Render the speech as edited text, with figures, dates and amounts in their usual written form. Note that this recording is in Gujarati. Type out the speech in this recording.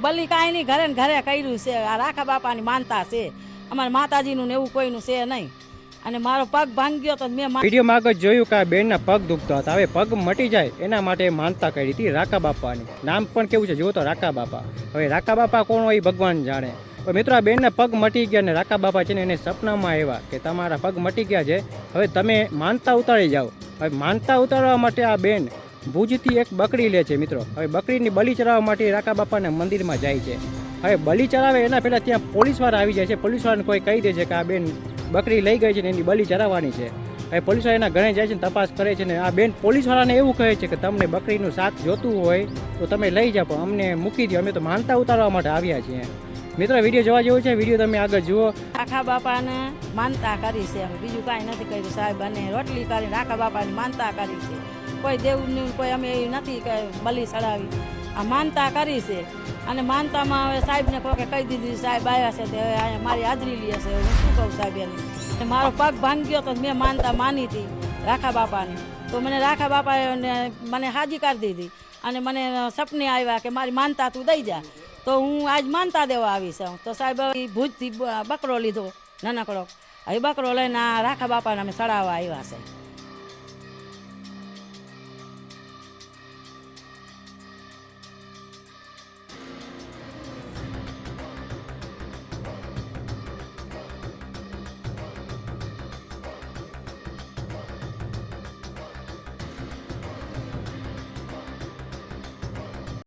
બલી કાંઈ નહીં, ઘરે ને ઘરે કર્યું છે. આ રાખા બાપાની માનતા છે, અમારા માતાજીનું ને એવું કોઈનું છે નહીં. અને મારો પગ ભાંગ્યો તો મેં વિડીયોમાં આગળ જોયું કે આ બેનના પગ દુખતા હતા. હવે પગ મટી જાય એના માટે માનતા કરી હતી રાખા બાપાની. નામ પણ કેવું છે જુઓ તો, રાખા બાપા. હવે રાખા બાપા કોણ હોય ભગવાન જાણે. તો મિત્રો, આ બેનના પગ મટી ગયા ને રાખા બાપા છે ને એને સપનામાં આવ્યા કે તમારા પગ મટી ગયા છે, હવે તમે માનતા ઉતારી જાઓ. હવે માનતા ઉતારવા માટે આ બેન ભુજથી એક બકરી લે છે મિત્રો. હવે બકરીની બલી ચડાવવા માટે રાખા બાપાના મંદિરમાં જાય છે. હવે બલી ચડાવે એના પહેલાં ત્યાં પોલીસવાળા આવી જાય છે. પોલીસવાળાને કોઈ કહી દે છે કે આ બેન બકરી લઈ ગઈ છે ને એની બલી ચડાવવાની છે. હવે પોલીસવાળા એના ઘરે જાય છે ને તપાસ કરે છે ને આ બેન પોલીસવાળાને એવું કહે છે કે તમને બકરીનું શાક જોતું હોય તો તમે લઈ જાઓ, પણ અમને મૂકી દો, અમે તો માનતા ઉતારવા માટે આવ્યા છીએ. મિત્રો, વિડીયો જોવા જેવું છે, વિડીયો તમે આગળ જુઓ. રાખા બાપાને માનતા કરી છે, અમે બીજું કાંઈ નથી કર્યું સાહેબ. અને રોટલી કરી રાખા બાપાની માનતા કરી છે. કોઈ દેવની કોઈ અમે એ નથી કે બલી ચડાવી, આ માનતા કરી છે. અને માનતામાં હવે સાહેબને કહો કે કહી દીધી સાહેબ આવ્યા છે તે હવે અહીંયા મારી હાજરી લે છે. હું શું કહું સાહેબ એને, મારો પગ ભાંગ્યો તો મેં માનતા માની હતી રાખા બાપાની. તો મને રાખા બાપાએ મને હાજી કરી દીધી અને મને સપને આવ્યા કે મારી માનતા તું દઈ જા. તો હું આજ માનતા દેવા આવી છું. તો સાહેબ ભુજથી બકરો લીધો નાનકડો, હવે બકરો લઈને રાખા બાપાને અમે ચડાવવા આવ્યા છે.